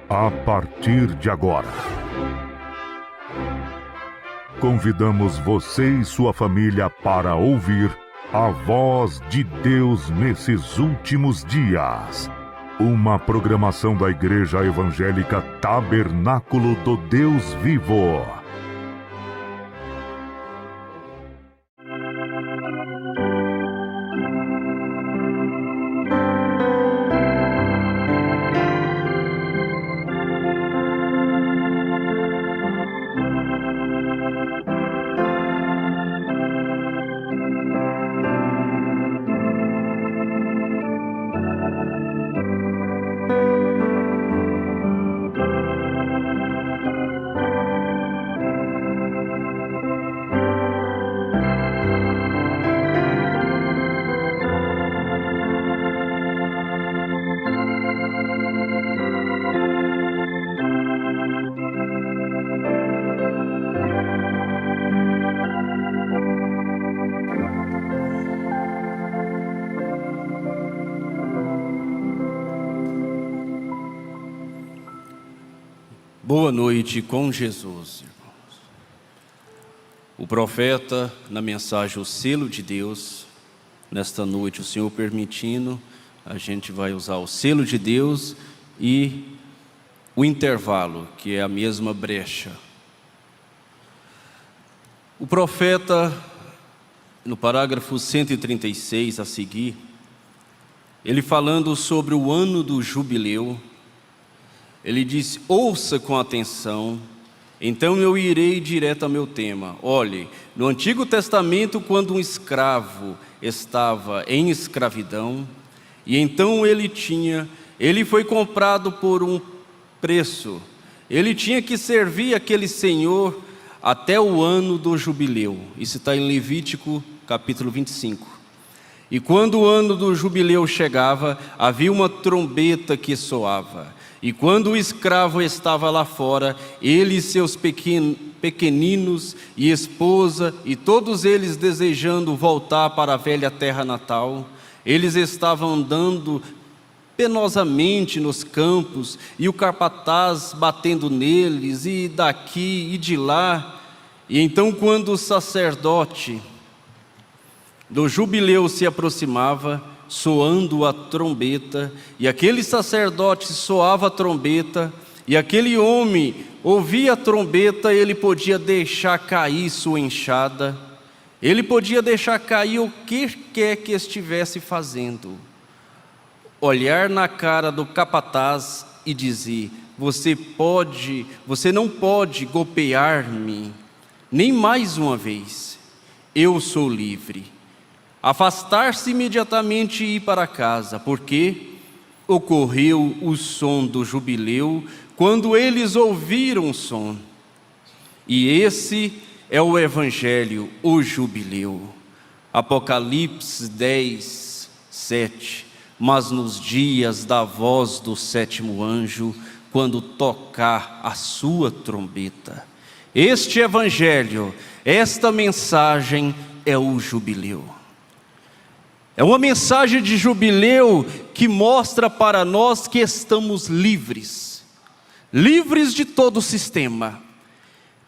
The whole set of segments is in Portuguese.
A partir de agora, convidamos você e sua família para ouvir a voz de Deus nesses últimos dias. Uma programação da Igreja Evangélica Tabernáculo do Deus Vivo. Boa noite com Jesus, irmãos. O profeta, na mensagem O Selo de Deus, nesta noite, o Senhor permitindo, a gente vai usar o selo de Deus e o intervalo, que é a mesma brecha. O profeta, no parágrafo 136 a seguir, ele falando sobre o ano do jubileu, ele diz: ouça com atenção, então eu irei direto ao meu tema. Olhe, no Antigo Testamento, quando um escravo estava em escravidão, e então ele foi comprado por um preço, ele tinha que servir aquele senhor até o ano do jubileu. Isso está em Levítico capítulo 25. E quando o ano do jubileu chegava, havia uma trombeta que soava. E quando o escravo estava lá fora, ele e seus pequeninos e esposa, e todos eles desejando voltar para a velha terra natal, eles estavam andando penosamente nos campos, e o capataz batendo neles, e daqui e de lá. E então, quando o sacerdote do jubileu se aproximava, soando a trombeta, e aquele sacerdote soava a trombeta, e aquele homem ouvia a trombeta, ele podia deixar cair sua enxada, ele podia deixar cair o que quer que estivesse fazendo, olhar na cara do capataz e dizer: você não pode golpear-me nem mais uma vez, eu sou livre. Afastar-se imediatamente e ir para casa, porque ocorreu o som do jubileu, quando eles ouviram o som. E esse é o Evangelho, o jubileu. Apocalipse 10, 7. Mas nos dias da voz do sétimo anjo, quando tocar a sua trombeta. Este Evangelho, esta mensagem é o jubileu. É uma mensagem de jubileu que mostra para nós que estamos livres, livres de todo o sistema,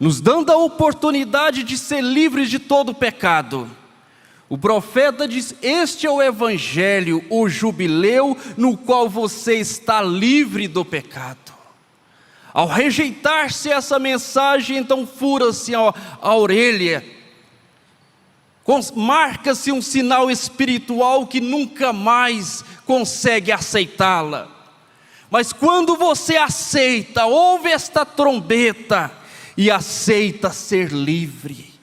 nos dando a oportunidade de ser livres de todo o pecado. O profeta diz: este é o Evangelho, o jubileu, no qual você está livre do pecado. Ao rejeitar-se essa mensagem, então fura-se a orelha, marca-se um sinal espiritual que nunca mais consegue aceitá-la. Mas quando você aceita, ouve esta trombeta e aceita ser livre,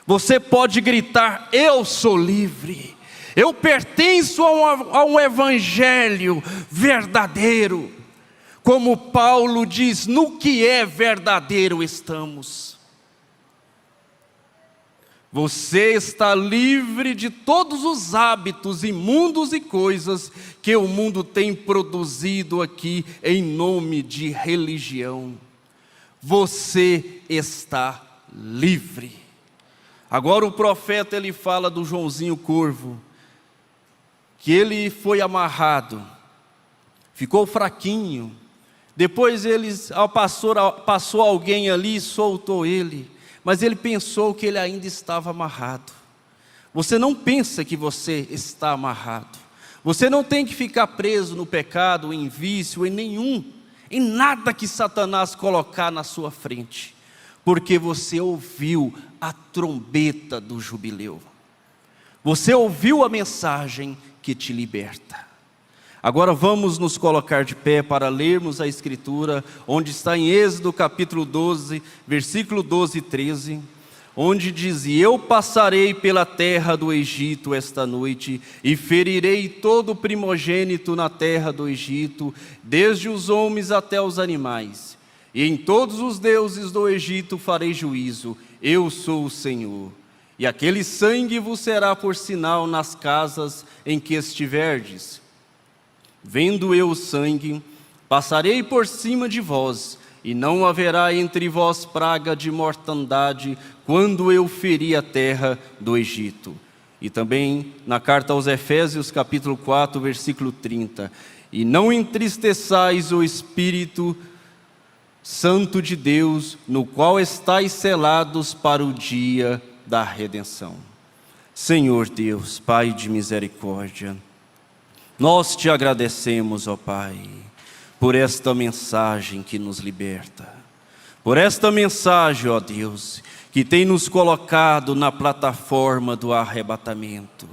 você pode gritar: eu sou livre, eu pertenço a um evangelho verdadeiro. Como Paulo diz, no que é verdadeiro estamos. Você está livre de todos os hábitos imundos e coisas que o mundo tem produzido aqui em nome de religião. Você está livre. Agora o profeta ele fala do Joãozinho Corvo, que ele foi amarrado, ficou fraquinho. Depois passou alguém ali e soltou ele, mas ele pensou que ele ainda estava amarrado. Você não pensa que você está amarrado. Você não tem que ficar preso no pecado, em vício, em nada que Satanás colocar na sua frente, porque você ouviu a trombeta do jubileu. Você ouviu a mensagem que te liberta. Agora vamos nos colocar de pé para lermos a Escritura, onde está em Êxodo capítulo 12, versículo 12 e 13, onde diz: E eu passarei pela terra do Egito esta noite, e ferirei todo o primogênito na terra do Egito, desde os homens até os animais. E em todos os deuses do Egito farei juízo, eu sou o Senhor. E aquele sangue vos será por sinal nas casas em que estiverdes. Vendo eu o sangue, passarei por cima de vós, e não haverá entre vós praga de mortandade, quando eu ferir a terra do Egito. E também na carta aos Efésios, capítulo 4, versículo 30. E não entristeçais o Espírito Santo de Deus, no qual estáis selados para o dia da redenção. Senhor Deus, Pai de misericórdia, nós te agradecemos, ó Pai, por esta mensagem que nos liberta, por esta mensagem, ó Deus, que tem nos colocado na plataforma do arrebatamento.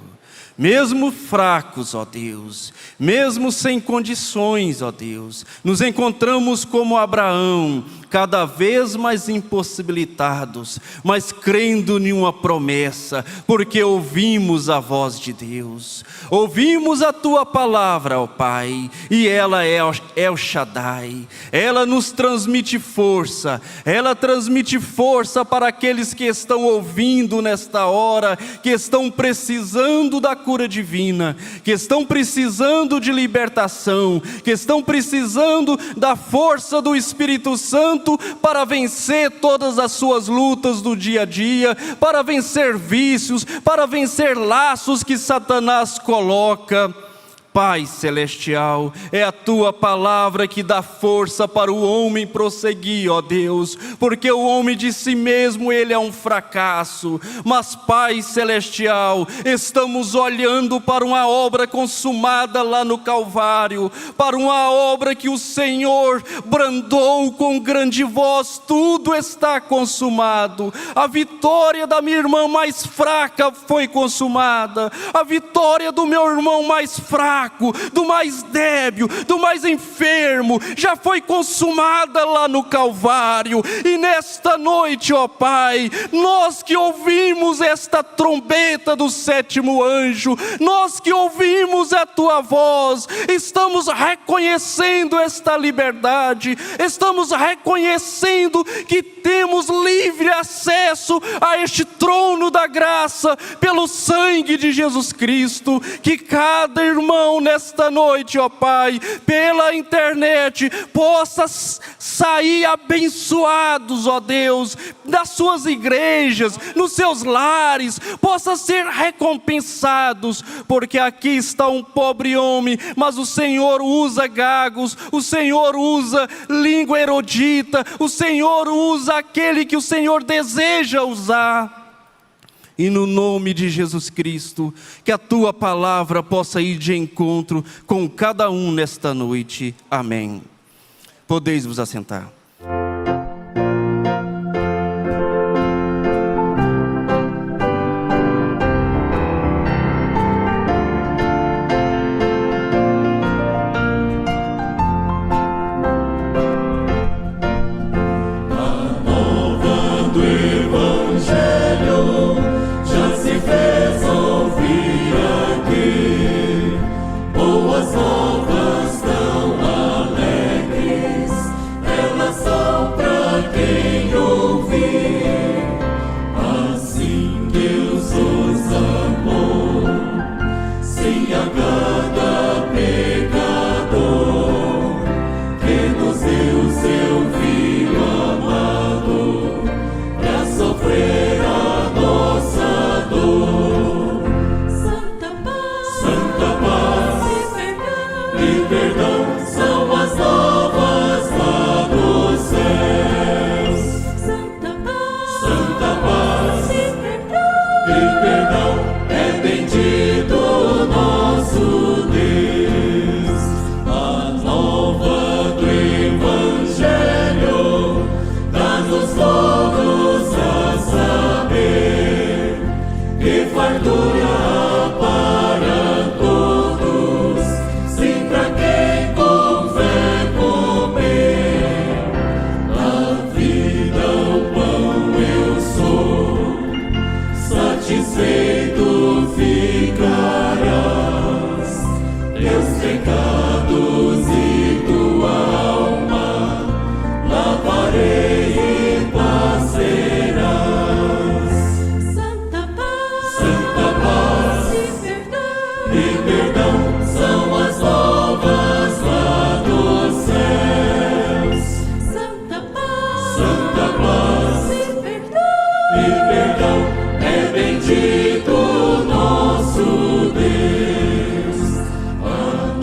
Mesmo fracos, ó Deus, mesmo sem condições, ó Deus, nos encontramos como Abraão, cada vez mais impossibilitados, mas crendo em uma promessa, porque ouvimos a voz de Deus, ouvimos a Tua palavra, ó Pai, e ela é El Shaddai, ela nos transmite força, ela transmite força para aqueles que estão ouvindo nesta hora, que estão precisando da cura divina, que estão precisando de libertação, que estão precisando da força do Espírito Santo para vencer todas as suas lutas do dia a dia, para vencer vícios, para vencer laços que Satanás coloca. Pai celestial, é a Tua palavra que dá força para o homem prosseguir, ó Deus, porque o homem de si mesmo, ele é um fracasso, mas Pai celestial, estamos olhando para uma obra consumada lá no Calvário, para uma obra que o Senhor brandou com grande voz: tudo está consumado. A vitória da minha irmã mais fraca foi consumada, a vitória do meu irmão mais fraco, do mais débil, do mais enfermo, já foi consumada lá no Calvário. E nesta noite, ó Pai, nós que ouvimos esta trombeta do sétimo anjo, nós que ouvimos a Tua voz, estamos reconhecendo esta liberdade, estamos reconhecendo que temos livre acesso a este trono da graça pelo sangue de Jesus Cristo. Que cada irmão nesta noite, ó Pai, pela internet, possa sair abençoados, ó Deus, das suas igrejas, nos seus lares, possa ser recompensados, porque aqui está um pobre homem, mas o Senhor usa gagos, o Senhor usa língua erudita, o Senhor usa aquele que o Senhor deseja usar. E no nome de Jesus Cristo, que a Tua palavra possa ir de encontro com cada um nesta noite. Amém. Podeis vos assentar. Boas novas tão alegres, elas pecados e tua alma lavarei e passerás. Santa paz e perdão são as novas lá dos céus. Santa paz e perdão é bendito nosso Deus. A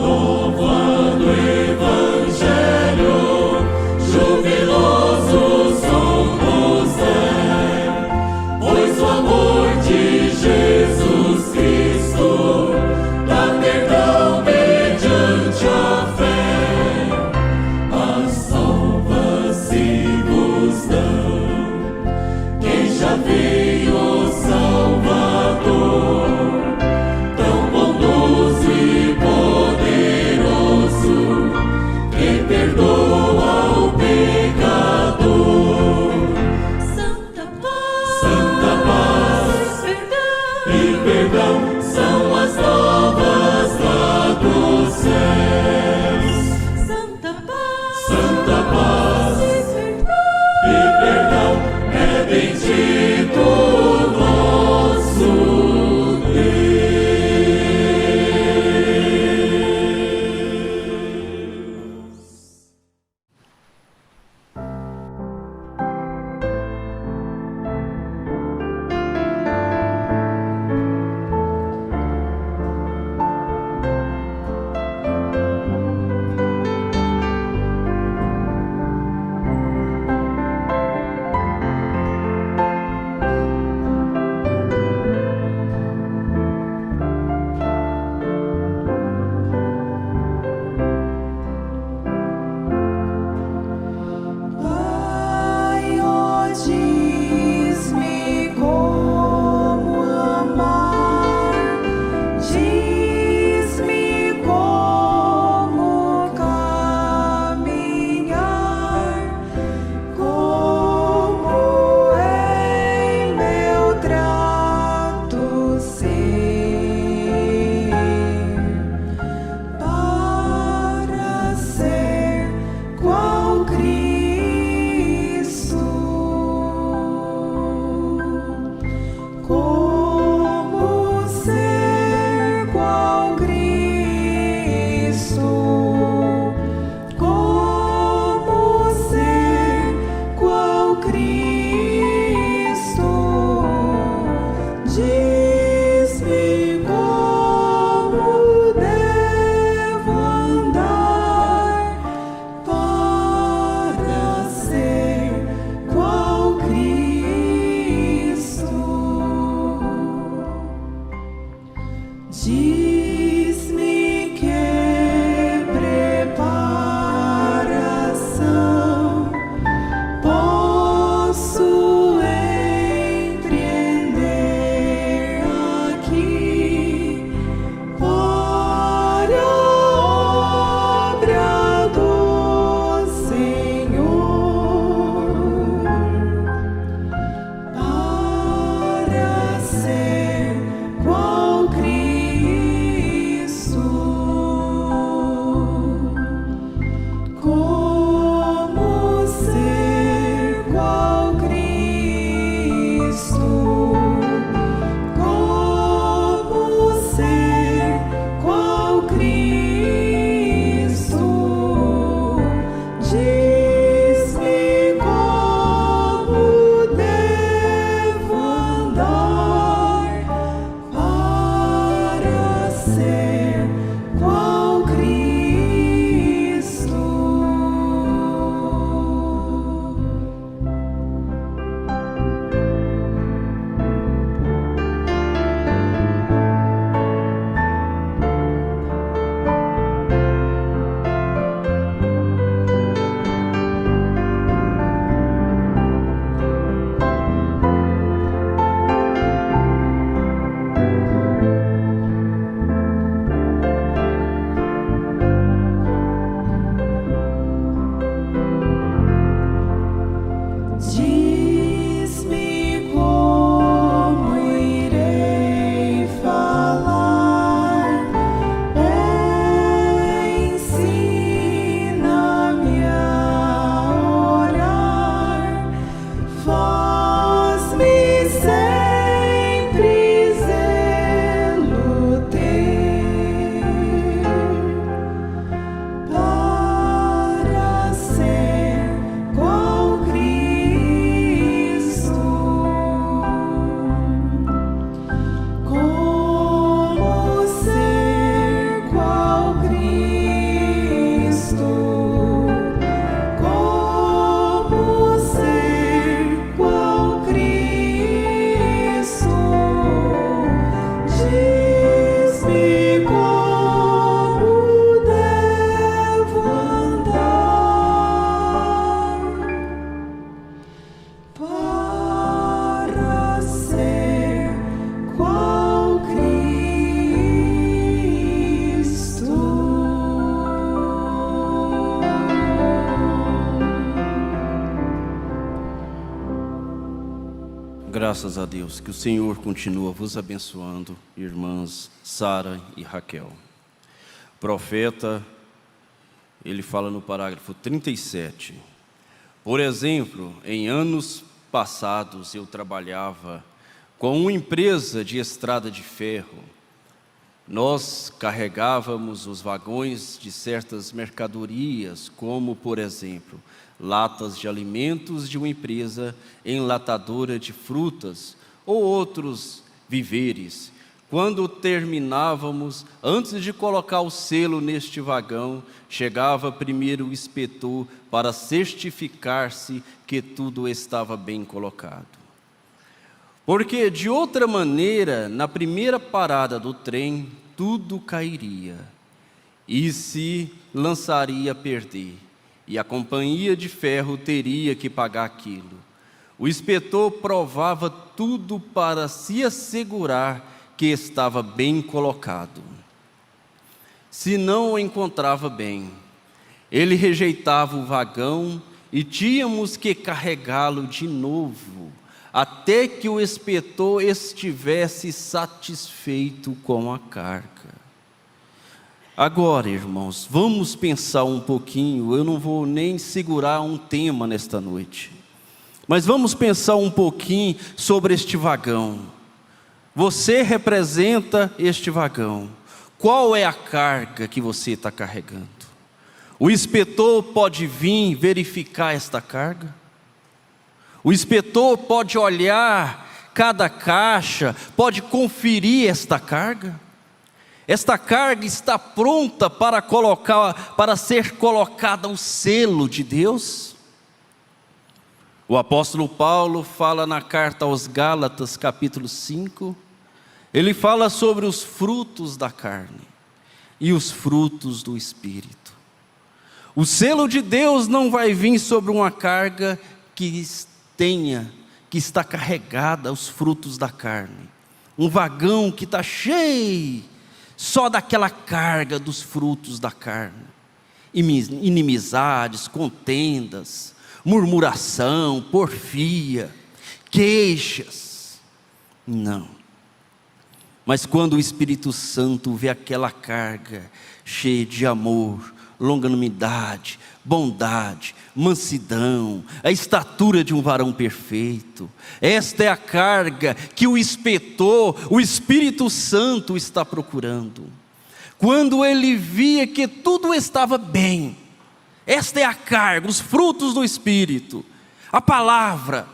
Graças a Deus, que o Senhor continua vos abençoando, irmãs Sara e Raquel. O profeta, ele fala no parágrafo 37. Por exemplo, em anos passados eu trabalhava com uma empresa de estrada de ferro. Nós carregávamos os vagões de certas mercadorias, como, por exemplo, latas de alimentos de uma empresa enlatadora de frutas ou outros víveres. Quando terminávamos, antes de colocar o selo neste vagão, chegava primeiro o inspetor para certificar-se que tudo estava bem colocado. Porque, de outra maneira, na primeira parada do trem, tudo cairia e se lançaria a perder, e a companhia de ferro teria que pagar aquilo. O inspetor provava tudo para se assegurar que estava bem colocado. Se não o encontrava bem, ele rejeitava o vagão e tínhamos que carregá-lo de novo, até que o inspetor estivesse satisfeito com a carga. Agora, irmãos, vamos pensar um pouquinho. Eu não vou nem segurar um tema nesta noite, mas vamos pensar um pouquinho sobre este vagão. Você representa este vagão. Qual é a carga que você está carregando? O inspetor pode vir verificar esta carga? O inspetor pode olhar cada caixa, pode conferir esta carga? Esta carga está pronta para ser colocada o selo de Deus? O apóstolo Paulo fala na carta aos Gálatas, capítulo 5, ele fala sobre os frutos da carne e os frutos do Espírito. O selo de Deus não vai vir sobre uma carga que está carregada os frutos da carne. Um vagão que está cheio só daquela carga dos frutos da carne. Inimizades, contendas, murmuração, porfia, queixas. Não. Mas quando o Espírito Santo vê aquela carga cheia de amor, longanimidade, bondade, mansidão, a estatura de um varão perfeito, esta é a carga que o inspetor, o Espírito Santo está procurando. Quando ele via que tudo estava bem, esta é a carga, os frutos do Espírito, a palavra,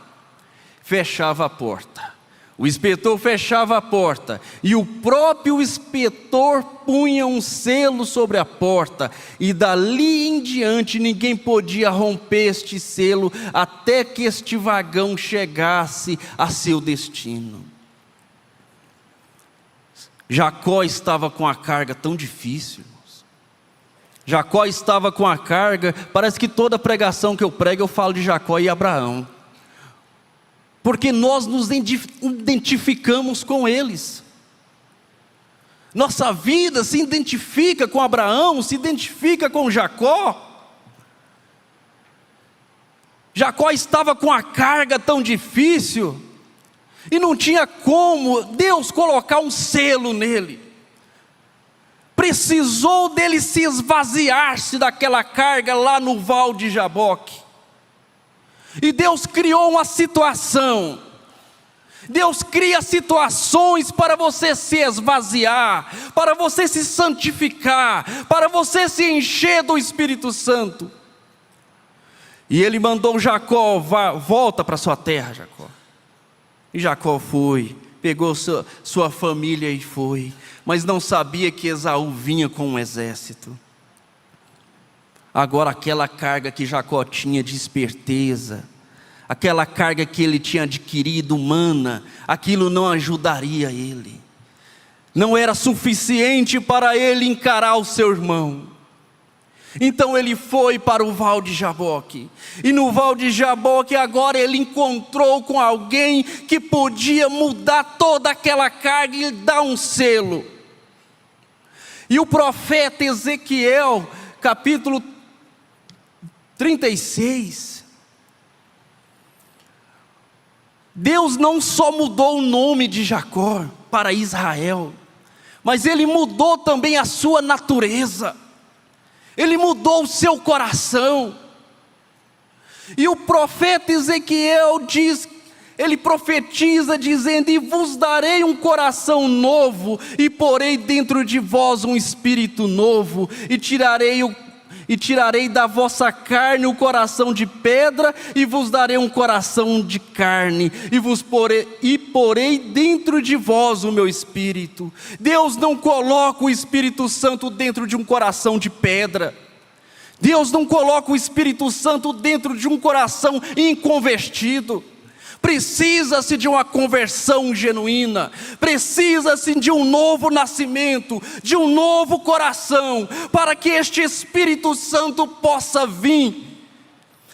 fechava a porta. O inspetor fechava a porta e o próprio inspetor punha um selo sobre a porta, e dali em diante ninguém podia romper este selo até que este vagão chegasse a seu destino. Jacó estava com a carga tão difícil. Jacó estava com a carga, parece que toda pregação que eu prego eu falo de Jacó e Abraão, porque nós nos identificamos com eles. Nossa vida se identifica com Abraão, se identifica com Jacó. Jacó estava com a carga tão difícil, e não tinha como Deus colocar um selo nele. Precisou dele se esvaziar-se daquela carga lá no Val de Jaboque. E Deus criou uma situação. Deus cria situações para você se esvaziar, para você se santificar, para você se encher do Espírito Santo. E ele mandou Jacó: volta para sua terra, Jacó. E Jacó foi, pegou sua família e foi, mas não sabia que Esaú vinha com um exército. Agora aquela carga que Jacó tinha de esperteza, aquela carga que ele tinha adquirido humana, aquilo não ajudaria ele. Não era suficiente para ele encarar o seu irmão. Então ele foi para o Val de Jaboque. E no Val de Jaboque agora ele encontrou com alguém que podia mudar toda aquela carga e dar um selo. E o profeta Ezequiel, capítulo 36, Deus não só mudou o nome de Jacó para Israel, mas Ele mudou também a sua natureza, Ele mudou o seu coração. E o profeta Ezequiel diz, ele profetiza dizendo: e vos darei um coração novo, e porei dentro de vós um espírito novo, e tirarei da vossa carne o coração de pedra, e vos darei um coração de carne, e porei dentro de vós o meu espírito. Deus não coloca o Espírito Santo dentro de um coração de pedra. Deus não coloca o Espírito Santo dentro de um coração inconvertido. Precisa-se de uma conversão genuína, precisa-se de um novo nascimento, de um novo coração, para que este Espírito Santo possa vir,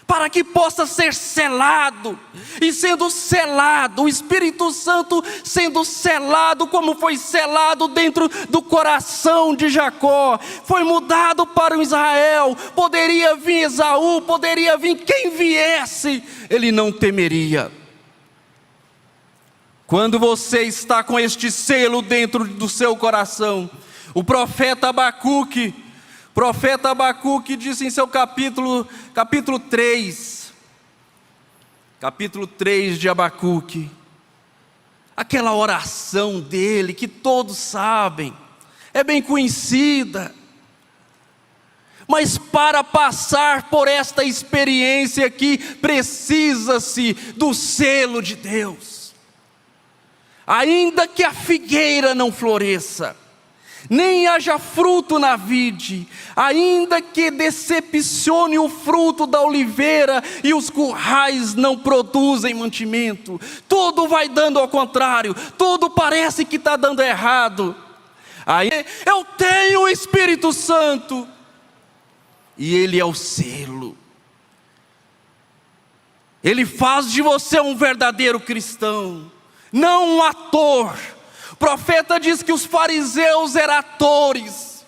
para que possa ser selado. E sendo selado, o Espírito Santo sendo selado, como foi selado dentro do coração de Jacó, foi mudado para o Israel. Poderia vir Esaú, poderia vir quem viesse, ele não temeria. Quando você está com este selo dentro do seu coração, o profeta Abacuque disse em seu capítulo 3 de Abacuque, aquela oração dele que todos sabem, é bem conhecida, mas para passar por esta experiência aqui, precisa-se do selo de Deus. Ainda que a figueira não floresça, nem haja fruto na vide, ainda que decepcione o fruto da oliveira, e os currais não produzem mantimento, tudo vai dando ao contrário, tudo parece que está dando errado, aí eu tenho o Espírito Santo, e Ele é o selo, Ele faz de você um verdadeiro cristão, não um ator. O profeta diz que os fariseus eram atores,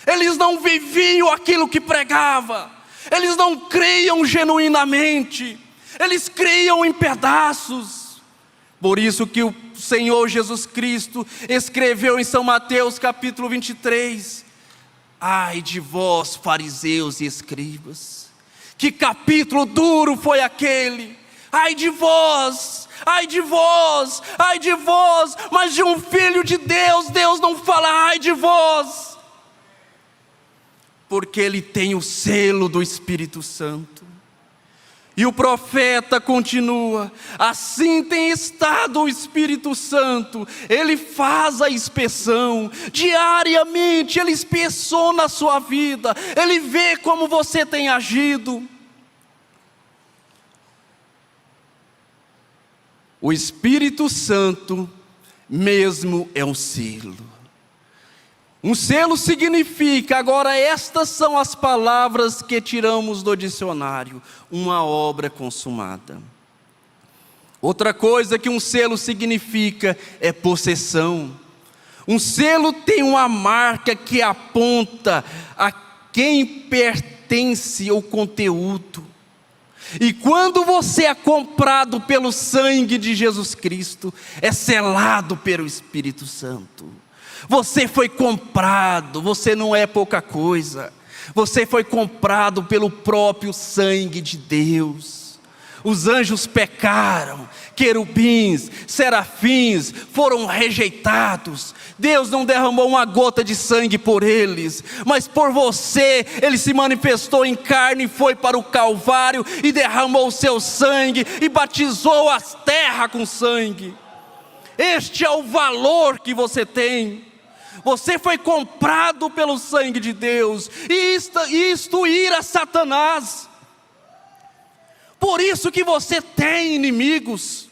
eles não viviam aquilo que pregava, eles não criam genuinamente, eles criam em pedaços. Por isso que o Senhor Jesus Cristo escreveu em São Mateus capítulo 23, ai de vós fariseus e escribas. Que capítulo duro foi aquele, ai de vós, ai de vós, ai de vós, mas de um filho de Deus, Deus não fala ai de vós, porque ele tem o selo do Espírito Santo. E o profeta continua: assim tem estado o Espírito Santo, ele faz a inspeção, diariamente ele inspeciona a sua vida, ele vê como você tem agido. O Espírito Santo mesmo é um selo. Um selo significa, agora estas são as palavras que tiramos do dicionário, uma obra consumada. Outra coisa que um selo significa é possessão. Um selo tem uma marca que aponta a quem pertence o conteúdo. E quando você é comprado pelo sangue de Jesus Cristo, é selado pelo Espírito Santo. Você foi comprado, você não é pouca coisa. Você foi comprado pelo próprio sangue de Deus. Os anjos pecaram, querubins, serafins foram rejeitados. Deus não derramou uma gota de sangue por eles, mas por você, Ele se manifestou em carne, foi para o Calvário e derramou o seu sangue e batizou a terra com sangue. Este é o valor que você tem. Você foi comprado pelo sangue de Deus, e isto ira Satanás. Por isso que você tem inimigos,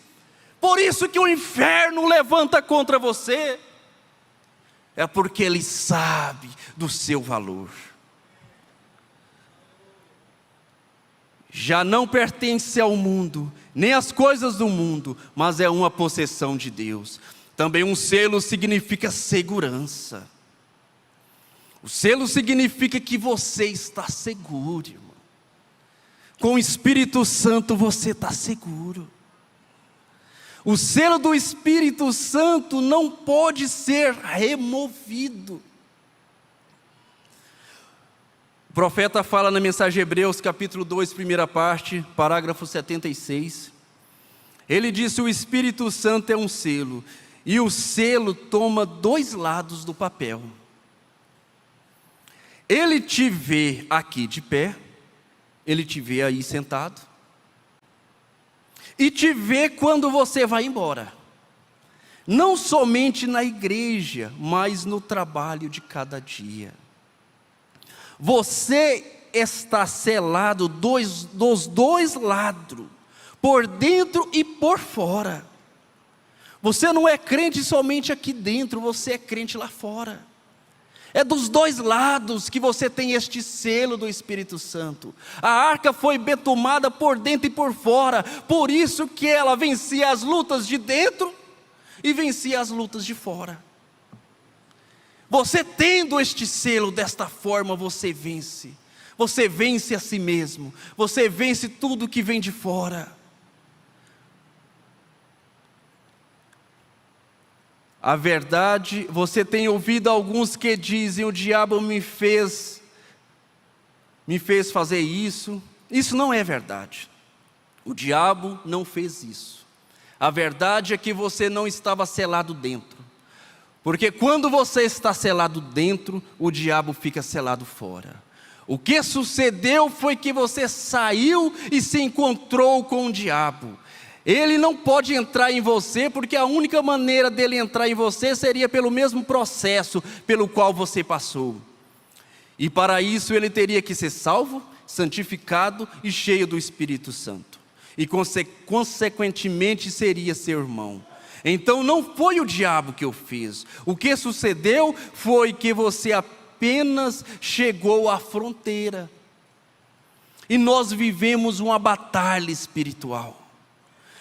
por isso que o inferno levanta contra você, é porque ele sabe do seu valor. Já não pertence ao mundo, nem às coisas do mundo, mas é uma possessão de Deus. Também um selo significa segurança. O selo significa que você está seguro, irmão. Com o Espírito Santo você está seguro. O selo do Espírito Santo não pode ser removido. O profeta fala na mensagem de Hebreus, capítulo 2, primeira parte, parágrafo 76. Ele disse: o Espírito Santo é um selo, e o selo toma dois lados do papel. Ele te vê aqui de pé, ele te vê aí sentado, e te vê quando você vai embora. Não somente na igreja, mas no trabalho de cada dia. Você está selado dos dois lados, por dentro e por fora. Você não é crente somente aqui dentro, você é crente lá fora. É dos dois lados que você tem este selo do Espírito Santo. A arca foi betumada por dentro e por fora, por isso que ela vencia as lutas de dentro e vencia as lutas de fora. Você tendo este selo desta forma, você vence. Você vence a si mesmo, você vence tudo que vem de fora. A verdade, você tem ouvido alguns que dizem: o diabo me fez fazer isso. Isso não é verdade. O diabo não fez isso. A verdade é que você não estava selado dentro. Porque quando você está selado dentro, o diabo fica selado fora. O que sucedeu foi que você saiu e se encontrou com o diabo. Ele não pode entrar em você, porque a única maneira dele entrar em você seria pelo mesmo processo pelo qual você passou. E para isso ele teria que ser salvo, santificado e cheio do Espírito Santo. E consequentemente seria seu irmão. Então não foi o diabo que o fez. O que sucedeu foi que você apenas chegou à fronteira. E nós vivemos uma batalha espiritual.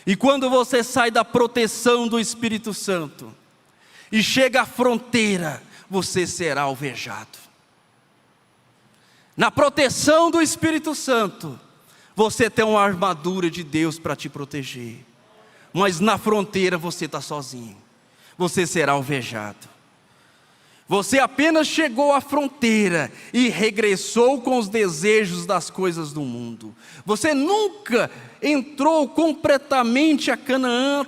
E quando você sai da proteção do Espírito Santo e chega à fronteira, você será alvejado. Na proteção do Espírito Santo, você tem uma armadura de Deus para te proteger. Mas na fronteira você está sozinho. Você será alvejado. Você apenas chegou à fronteira e regressou com os desejos das coisas do mundo. Você nunca entrou completamente a Canaã,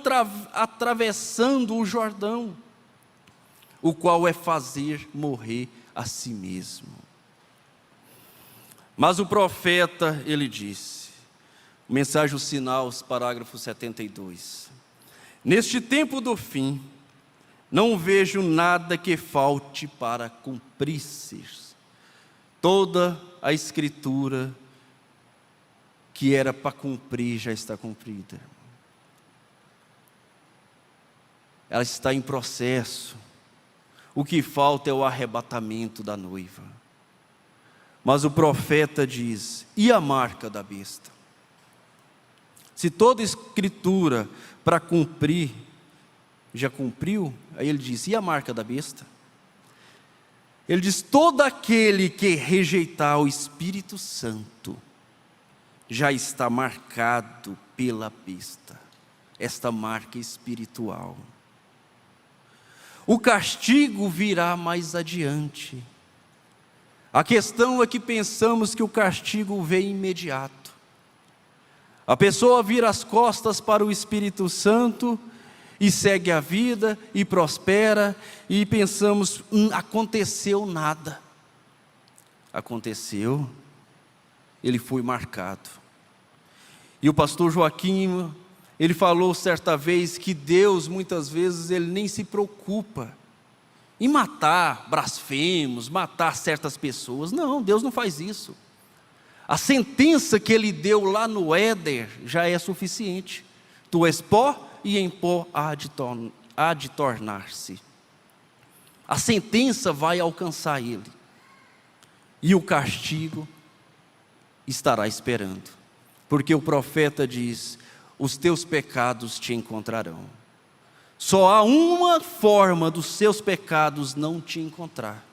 atravessando o Jordão, o qual é fazer morrer a si mesmo. Mas o profeta, ele disse, mensagem os sinais, parágrafo 72. Neste tempo do fim, não vejo nada que falte para cumprir-se. Toda a escritura que era para cumprir já está cumprida. Ela está em processo. O que falta é o arrebatamento da noiva. Mas o profeta diz: e a marca da besta? Se toda a escritura para cumprir já cumpriu, aí ele diz: e a marca da besta? Ele diz: todo aquele que rejeitar o Espírito Santo já está marcado pela besta, esta marca espiritual. O castigo virá mais adiante. A questão é que pensamos que o castigo vem imediato. A pessoa vira as costas para o Espírito Santo e segue a vida e prospera, e pensamos: aconteceu nada. Aconteceu, ele foi marcado. E o pastor Joaquim, ele falou certa vez que Deus, muitas vezes, ele nem se preocupa em matar blasfemos, matar certas pessoas. Não, Deus não faz isso. A sentença que ele deu lá no Éden já é suficiente. Tu és pó, e em pó há de tornar-se. A sentença vai alcançar ele, e o castigo estará esperando, porque o profeta diz: os teus pecados te encontrarão. Só há uma forma dos seus pecados não te encontrar: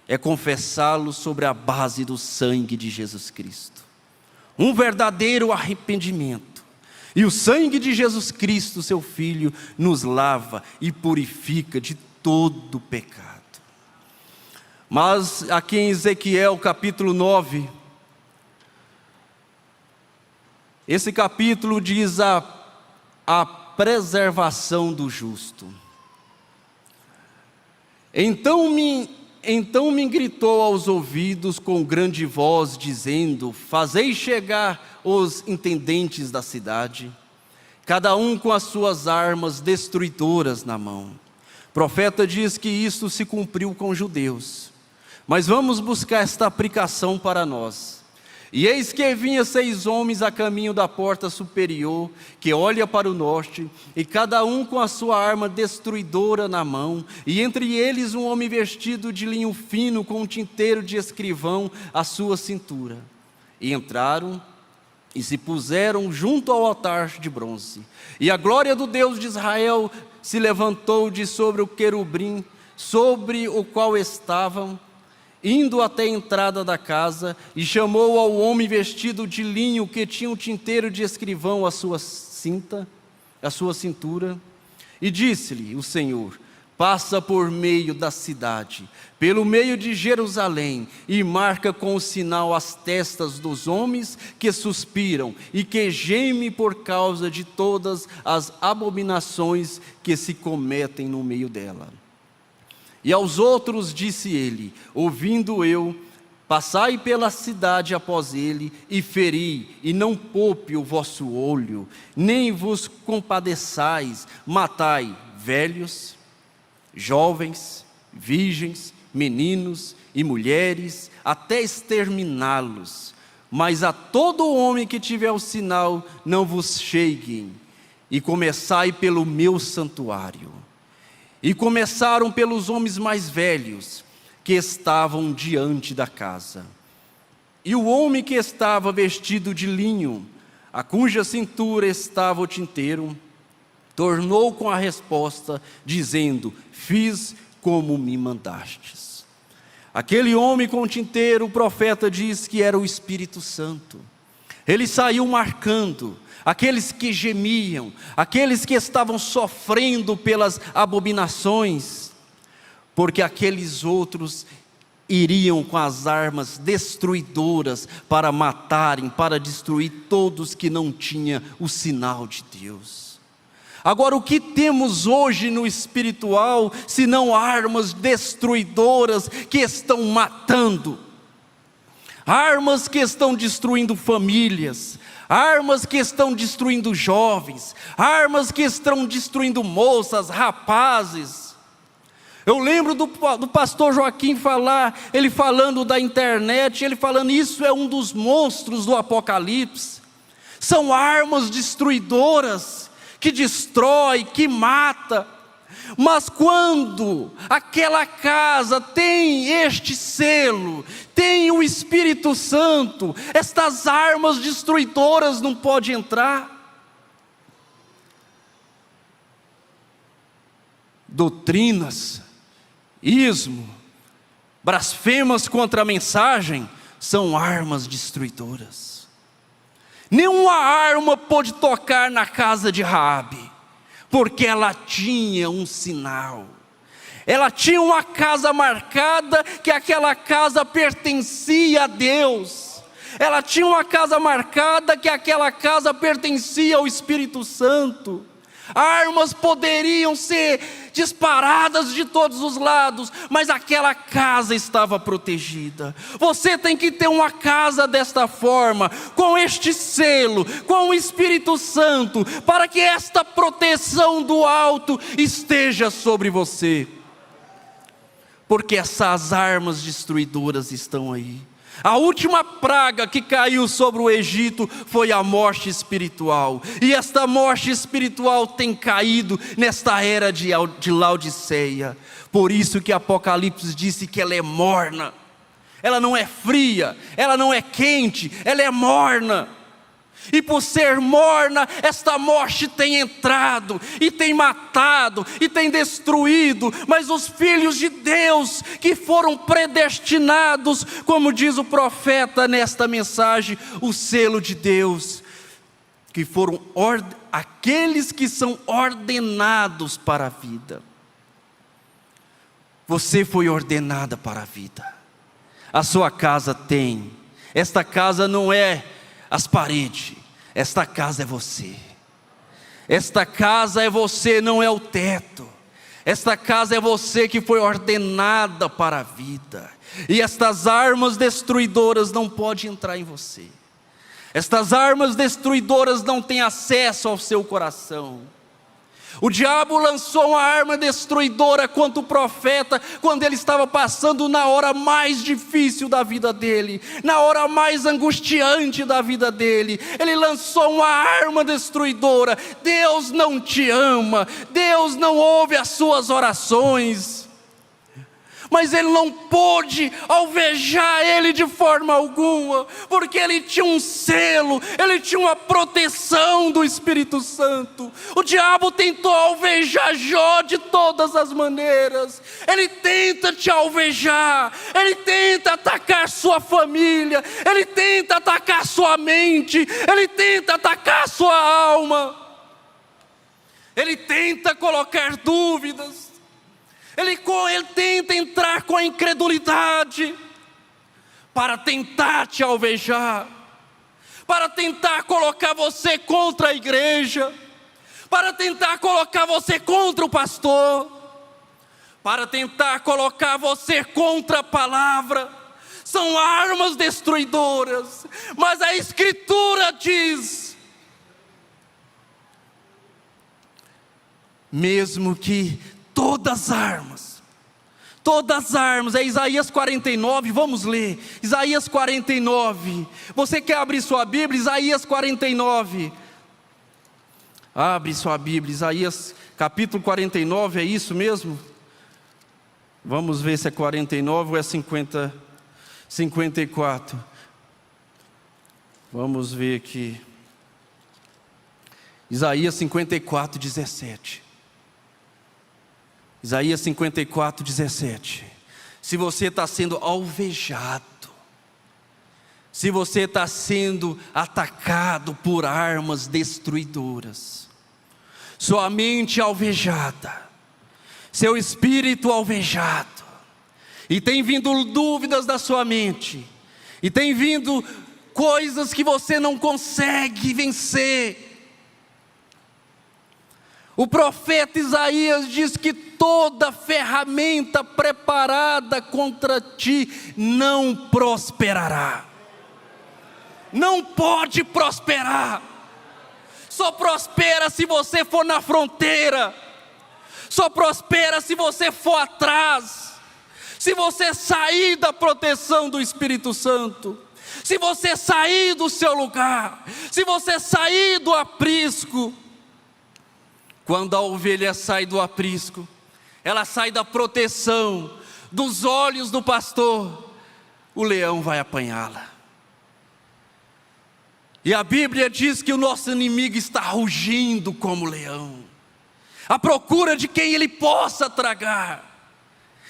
é confessá-los sobre a base do sangue de Jesus Cristo. Um verdadeiro arrependimento. E o sangue de Jesus Cristo, seu Filho, nos lava e purifica de todo pecado. Mas aqui em Ezequiel capítulo 9, esse capítulo diz a preservação do justo. Então me gritou aos ouvidos com grande voz, dizendo: fazei chegar os intendentes da cidade, cada um com as suas armas destruidoras na mão. O profeta diz que isto se cumpriu com os judeus, mas vamos buscar esta aplicação para nós. E eis que vinha 6 homens a caminho da porta superior, que olha para o norte, e cada um com a sua arma destruidora na mão, e entre eles um homem vestido de linho fino, com um tinteiro de escrivão à sua cintura. E entraram e se puseram junto ao altar de bronze. E a glória do Deus de Israel se levantou de sobre o querubim, sobre o qual estavam, indo até a entrada da casa, e chamou ao homem vestido de linho, que tinha um tinteiro de escrivão à sua cintura, e disse-lhe o Senhor: passa por meio da cidade, pelo meio de Jerusalém, e marca com o sinal as testas dos homens que suspiram e que gemem por causa de todas as abominações que se cometem no meio dela. E aos outros disse ele, ouvindo eu: passai pela cidade após ele, e feri, e não poupe o vosso olho, nem vos compadeçais, matai velhos, jovens, virgens, meninos e mulheres, até exterminá-los. Mas a todo homem que tiver o sinal, não vos cheguem, e começai pelo meu santuário. E começaram pelos homens mais velhos, que estavam diante da casa. E o homem que estava vestido de linho, a cuja cintura estava o tinteiro, tornou com a resposta, dizendo: fiz como me mandastes. Aquele homem com o tinteiro, o profeta diz que era o Espírito Santo. Ele saiu marcando aqueles que gemiam, aqueles que estavam sofrendo pelas abominações, porque aqueles outros iriam com as armas destruidoras para matarem, para destruir todos que não tinham o sinal de Deus. Agora, o que temos hoje no espiritual, senão armas destruidoras que estão matando, armas que estão destruindo famílias, armas que estão destruindo jovens, armas que estão destruindo moças, rapazes. Eu lembro do pastor Joaquim falar, ele falando da internet, ele falando: isso é um dos monstros do Apocalipse. São armas destruidoras, que destrói, que mata. Mas quando aquela casa tem este selo, tem o Espírito Santo, estas armas destruidoras não podem entrar. Doutrinas, ismo, blasfemas contra a mensagem são armas destruidoras. Nenhuma arma pôde tocar na casa de Raabe, porque ela tinha um sinal. Ela tinha uma casa marcada, que aquela casa pertencia a Deus. Ela tinha uma casa marcada, que aquela casa pertencia ao Espírito Santo. Armas poderiam ser disparadas de todos os lados, mas aquela casa estava protegida. Você tem que ter uma casa desta forma, com este selo, com o Espírito Santo, para que esta proteção do alto esteja sobre você, porque essas armas destruidoras estão aí. A última praga que caiu sobre o Egito foi a morte espiritual. E esta morte espiritual tem caído nesta era de Laodiceia. Por isso que Apocalipse disse que ela é morna. Ela não é fria, ela não é quente, ela é morna. E por ser morna, esta morte tem entrado, e tem matado, e tem destruído. Mas os filhos de Deus, que foram predestinados, como diz o profeta nesta mensagem, o selo de Deus, aqueles que são ordenados para a vida. Você foi ordenada para a vida. A sua casa tem. Esta casa não é as paredes. Esta casa é você. Esta casa é você, não é o teto. Esta casa é você que foi ordenada para a vida. E estas armas destruidoras não podem entrar em você. Estas armas destruidoras não têm acesso ao seu coração. O diabo lançou uma arma destruidora contra o profeta quando ele estava passando na hora mais difícil da vida dele, na hora mais angustiante da vida dele. Ele lançou uma arma destruidora. Deus não te ama, Deus não ouve as suas orações. Mas ele não pôde alvejar ele de forma alguma, porque ele tinha um selo, ele tinha uma proteção do Espírito Santo. O diabo tentou alvejar Jó de todas as maneiras. Ele tenta te alvejar, ele tenta atacar sua família, ele tenta atacar sua mente, ele tenta atacar sua alma, ele tenta colocar dúvidas. Ele tenta entrar com a incredulidade para tentar te alvejar, para tentar colocar você contra a igreja, para tentar colocar você contra o pastor, para tentar colocar você contra a palavra. São armas destruidoras, mas a Escritura diz: mesmo que todas as armas, é Isaías 49, vamos ler, Isaías 49, você quer abrir sua Bíblia? Isaías 49, abre sua Bíblia, Isaías capítulo 49, é isso mesmo? Vamos ver se é 49 ou é 54, vamos ver aqui, Isaías 54, 17, Isaías 54, 17. Se você está sendo alvejado, se você está sendo atacado por armas destruidoras, sua mente alvejada, seu espírito alvejado, e tem vindo dúvidas da sua mente, e tem vindo coisas que você não consegue vencer. O profeta Isaías diz que toda ferramenta preparada contra ti não prosperará. Não pode prosperar. Só prospera se você for na fronteira. Só prospera se você for atrás. Se você sair da proteção do Espírito Santo. Se você sair do seu lugar. Se você sair do aprisco. Quando a ovelha sai do aprisco, ela sai da proteção dos olhos do pastor, o leão vai apanhá-la. E a Bíblia diz que o nosso inimigo está rugindo como leão, à procura de quem ele possa tragar.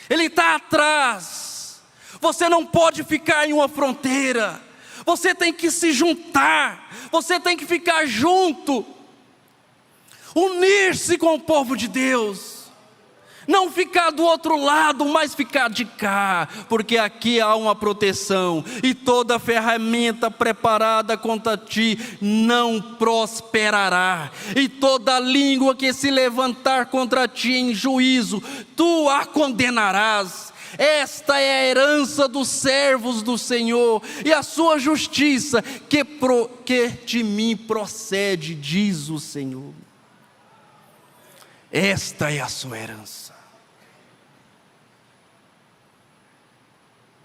Ele está atrás. Você não pode ficar em uma fronteira, você tem que se juntar, você tem que ficar junto, unir-se com o povo de Deus, não ficar do outro lado, mas ficar de cá, porque aqui há uma proteção, e toda ferramenta preparada contra ti não prosperará, e toda língua que se levantar contra ti em juízo, tu a condenarás. Esta é a herança dos servos do Senhor, e a sua justiça que de mim procede, diz o Senhor. Esta é a sua herança.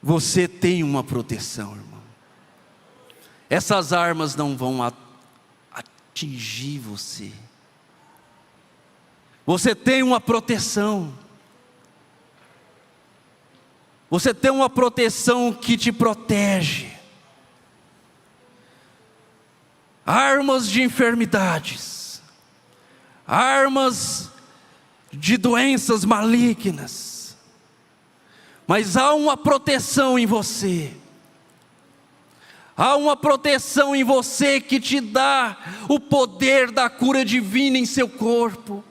Você tem uma proteção, irmão. Essas armas não vão atingir você. Você tem uma proteção. Você tem uma proteção que te protege. Armas de enfermidades. Armas de doenças malignas, mas há uma proteção em você. Há uma proteção em você que te dá o poder da cura divina em seu corpo.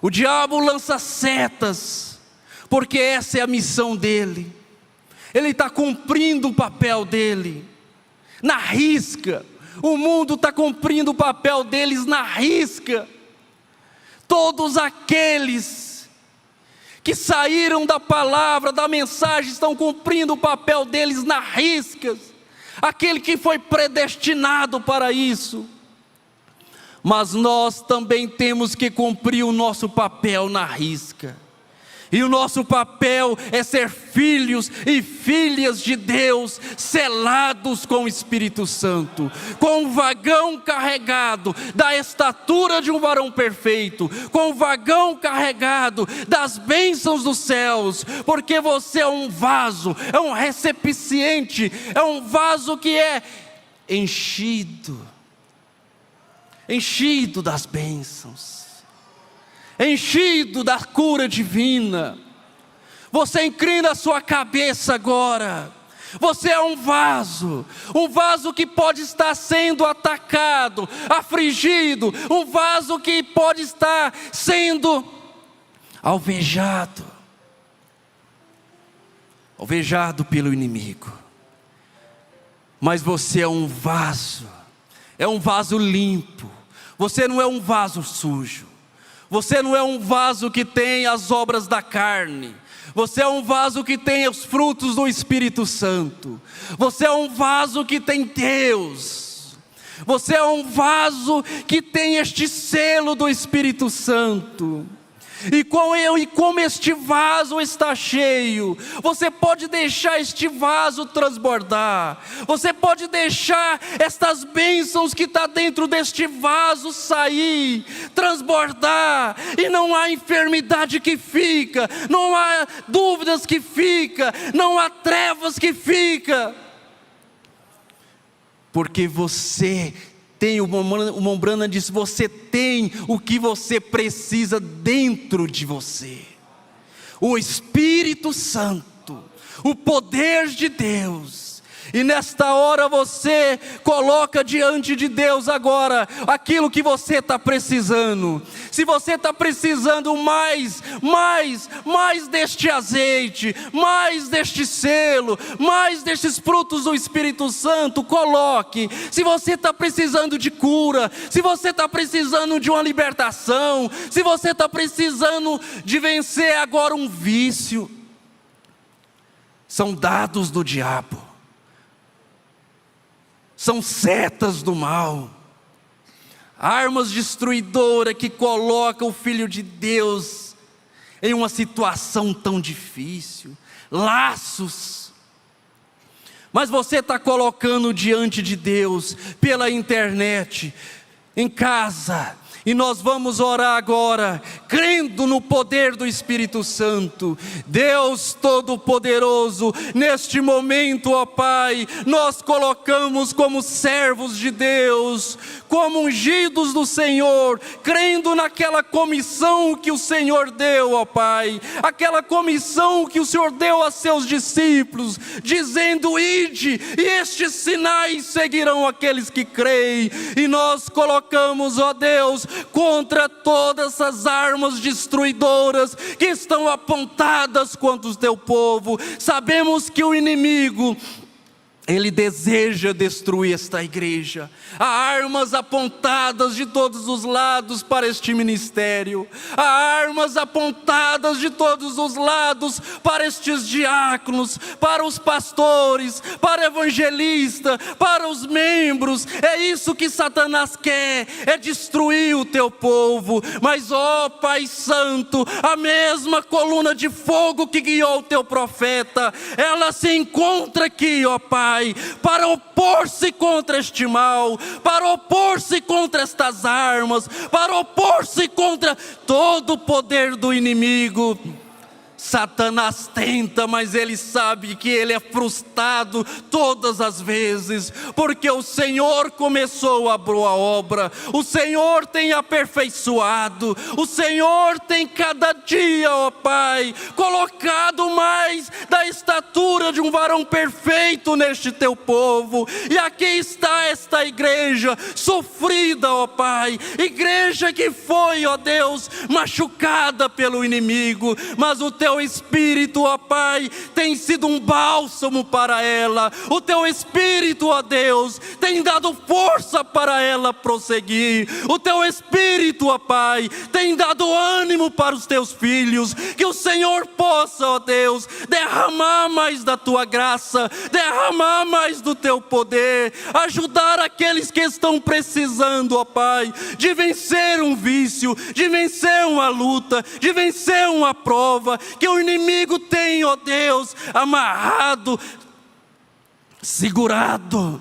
O diabo lança setas, porque essa é a missão dele. Ele está cumprindo o papel dele, na risca. O mundo está cumprindo o papel deles na risca. Todos aqueles que saíram da palavra, da mensagem, estão cumprindo o papel deles na risca. Aquele que foi predestinado para isso. Mas nós também temos que cumprir o nosso papel na risca. E o nosso papel é ser filhos e filhas de Deus, selados com o Espírito Santo, com o vagão carregado da estatura de um varão perfeito, com o vagão carregado das bênçãos dos céus, porque você é um vaso, é um recipiente, é um vaso que é enchido das bênçãos, enchido da cura divina. Você inclina a sua cabeça agora. Você é um vaso que pode estar sendo atacado, afligido, um vaso que pode estar sendo alvejado pelo inimigo. Mas você é um vaso limpo. Você não é um vaso sujo. Você não é um vaso que tem as obras da carne. Você é um vaso que tem os frutos do Espírito Santo. Você é um vaso que tem Deus. Você é um vaso que tem este selo do Espírito Santo. E como este vaso está cheio, você pode deixar este vaso transbordar. Você pode deixar estas bênçãos que está dentro deste vaso sair, transbordar. E não há enfermidade que fica, não há dúvidas que fica, não há trevas que fica. Porque você tem, o Mombrana disse, você tem o que você precisa dentro de você. O Espírito Santo, o poder de Deus. E nesta hora você coloca diante de Deus agora aquilo que você está precisando. Se você está precisando mais deste azeite, mais deste selo, mais destes frutos do Espírito Santo, coloque. Se você está precisando de cura, se você está precisando de uma libertação, se você está precisando de vencer agora um vício, são dados do diabo. São setas do mal, armas destruidoras que colocam o Filho de Deus em uma situação tão difícil, laços. Mas você está colocando diante de Deus, pela internet, em casa. E nós vamos orar agora, crendo no poder do Espírito Santo. Deus Todo-Poderoso, neste momento, ó Pai, nós colocamos como servos de Deus, como ungidos do Senhor, crendo naquela comissão que o Senhor deu, ó Pai, aquela comissão que o Senhor deu a seus discípulos, dizendo: ide, e estes sinais seguirão aqueles que creem. E nós colocamos, ó Deus, contra todas essas armas destruidoras que estão apontadas contra o teu povo. Sabemos que o inimigo, ele deseja destruir esta igreja. Há armas apontadas de todos os lados para este ministério. Há armas apontadas de todos os lados para estes diáconos, para os pastores, para o evangelista, para os membros. É isso que Satanás quer, é destruir o teu povo. Mas, ó Pai Santo, a mesma coluna de fogo que guiou o teu profeta, ela se encontra aqui, ó Pai, para opor-se contra este mal, para opor-se contra estas armas, para opor-se contra todo o poder do inimigo. Satanás tenta, mas ele sabe que ele é frustrado todas as vezes, porque o Senhor começou a boa obra, o Senhor tem aperfeiçoado, o Senhor tem cada dia, ó Pai, colocado mais da estatura de um varão perfeito neste teu povo. E aqui está esta igreja sofrida, ó Pai, igreja que foi, ó Deus, machucada pelo inimigo, mas o teu Espírito, ó Pai, tem sido um bálsamo para ela. O teu Espírito, ó Deus, tem dado força para ela prosseguir. O teu Espírito, ó Pai, tem dado ânimo para os teus filhos. Que o Senhor possa, ó Deus, derramar mais da tua graça, derramar mais do teu poder, ajudar aqueles que estão precisando, ó Pai, de vencer um vício, de vencer uma luta, de vencer uma prova que o inimigo tem, ó Deus, amarrado, segurado,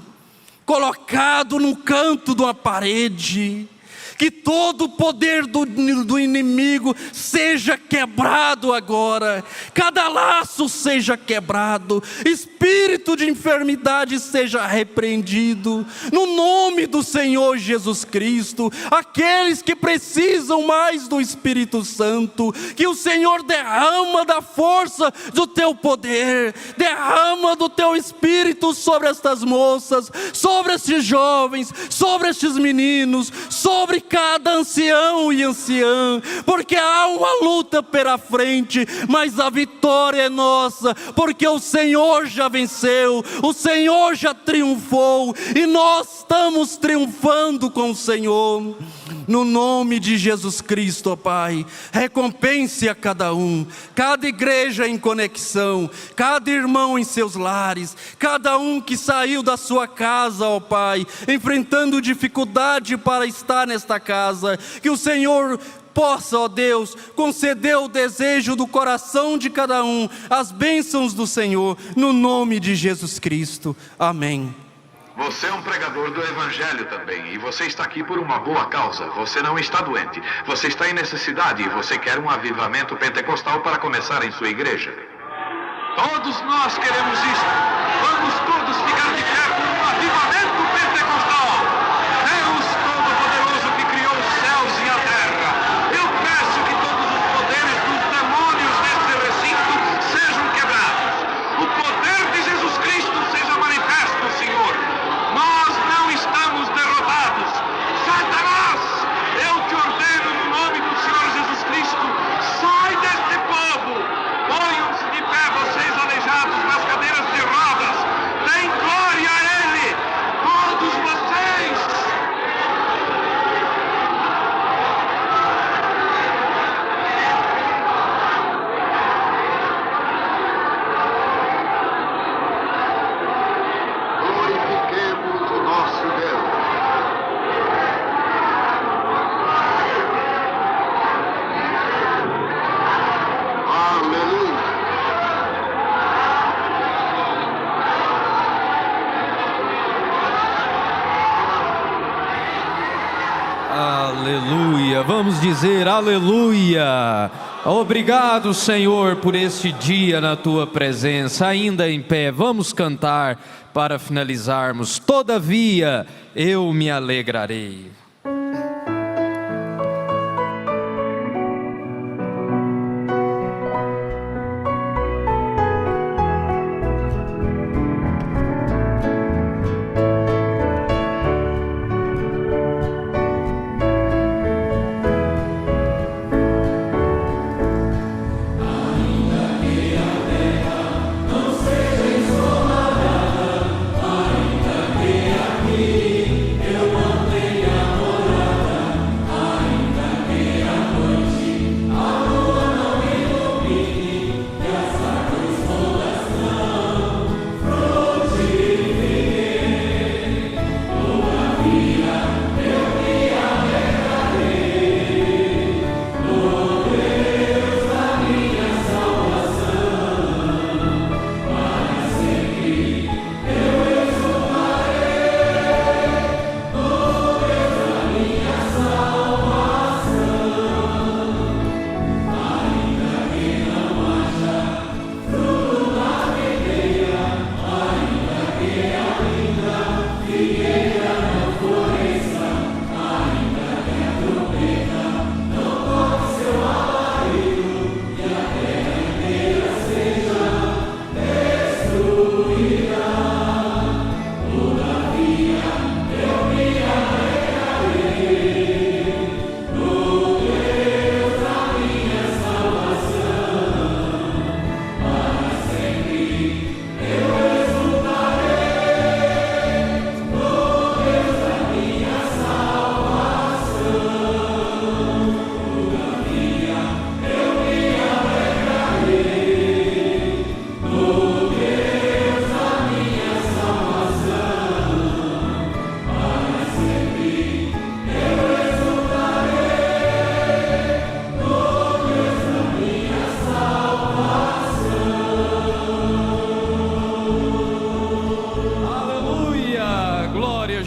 colocado no canto de uma parede. Que todo o poder do inimigo seja quebrado agora, cada laço seja quebrado, espírito de enfermidade seja repreendido, no nome do Senhor Jesus Cristo. Aqueles que precisam mais do Espírito Santo, que o Senhor derrama da força do teu poder, derrama do teu Espírito sobre estas moças, sobre estes jovens, sobre estes meninos, sobre cada ancião e anciã, porque há uma luta pela frente, mas a vitória é nossa, porque o Senhor já venceu, o Senhor já triunfou, e nós estamos triunfando com o Senhor. No nome de Jesus Cristo, ó Pai, recompense a cada um, cada igreja em conexão, cada irmão em seus lares, cada um que saiu da sua casa, ó Pai, enfrentando dificuldade para estar nesta casa. Que o Senhor possa, ó Deus, conceder o desejo do coração de cada um, as bênçãos do Senhor, no nome de Jesus Cristo. Amém. Você é um pregador do Evangelho também, e você está aqui por uma boa causa. Você não está doente, você está em necessidade e você quer um avivamento pentecostal para começar em sua igreja. Todos nós queremos isso. Vamos todos ficar de pé por um avivamento pentecostal. Deus Todo-Poderoso que criou os céus e a terra, eu peço que todos os poderes dos demônios desse recinto sejam quebrados. O poder de Jesus Cristo seja manifesto, Senhor. Nós não estamos derrotados. Satanás, eu te ordeno no nome do Senhor Jesus Cristo, sai deste povo. Ponham-se de pé vocês aleijados nas cadeiras de rodas. Deem glória a Ele, todos vocês. Glorifiquemos o nosso Deus. Aleluia. Aleluia, vamos dizer aleluia. Obrigado, Senhor, por este dia na tua presença. Ainda em pé, vamos cantar para finalizarmos. Todavia eu me alegrarei. Eu mantenha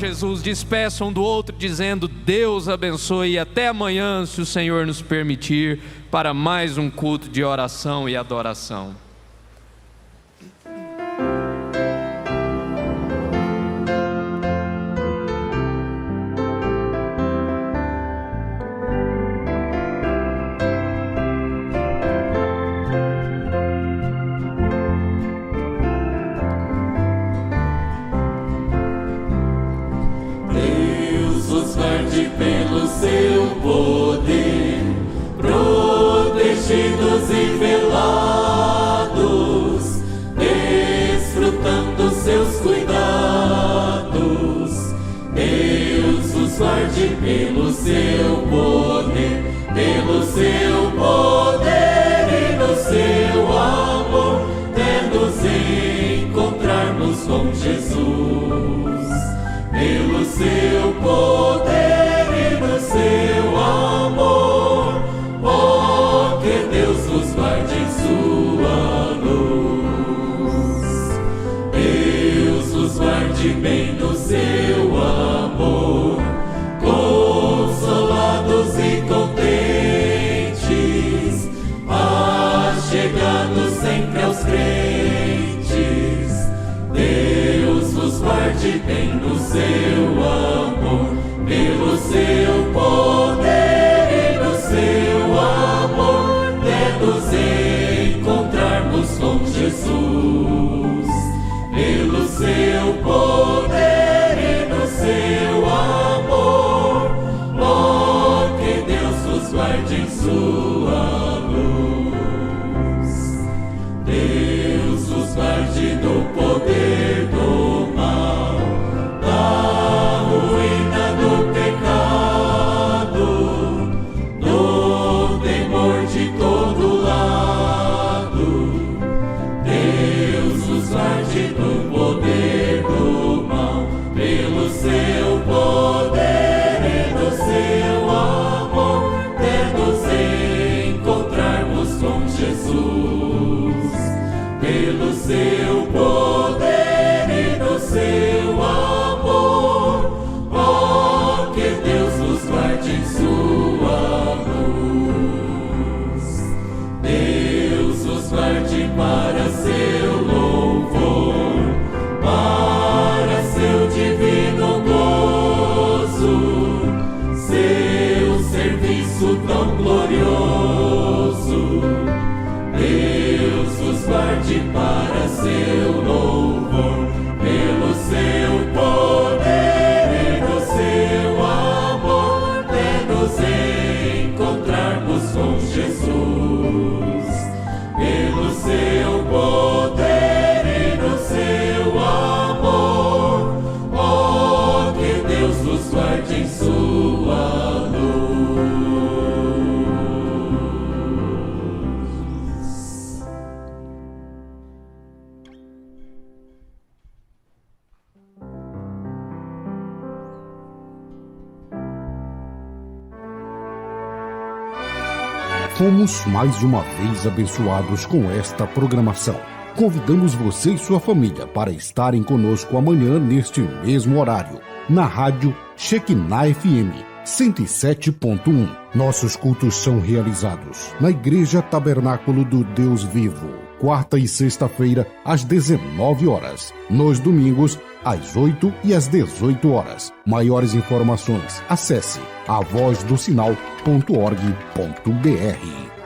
Jesus, despeçam um do outro dizendo: Deus abençoe e até amanhã, se o Senhor nos permitir, para mais um culto de oração e adoração. Pelo seu poder, protegidos e velados, desfrutando seus cuidados. Deus os guarde pelo seu poder, pelo seu poder e no seu amor, até nos encontrarmos com Jesus. Pelo seu poder seu amor, oh, que Deus nos guarde em sua luz. Deus nos guarde bem no seu amor, consolados e contentes, achegados sempre aos crentes. Deus nos guarde bem no seu amor, pelo seu poder e no seu amor, até nos encontrarmos com Jesus. Pelo seu poder e no seu amor, oh, que Deus nos guarde em sua luz. Deus nos guarde do poder do mal, da ruína, do pecado, do temor de todo lado. Deus nos guarde do poder do mal, pelo seu poder e no seu amor, até nos encontrarmos com Jesus. Pelo seu poder e no seu amor, oh, que Deus nos guarde em sua luz. Deus nos guarde para seu louvor, para seu divino gozo, seu serviço tão glorioso. Deus nos guarde para seu louvor, pelo seu poder e no seu amor, até nos encontrarmos com Jesus. Pelo seu poder e no seu amor, oh, que Deus nos guarde em sua luz. Fomos mais uma vez abençoados com esta programação. Convidamos você e sua família para estarem conosco amanhã neste mesmo horário, na rádio Shekinah FM 107.1. Nossos cultos são realizados na Igreja Tabernáculo do Deus Vivo, quarta e sexta-feira às 19 horas, nos domingos às 8 e às 18 horas. Maiores informações, acesse avozdosinal.org.br.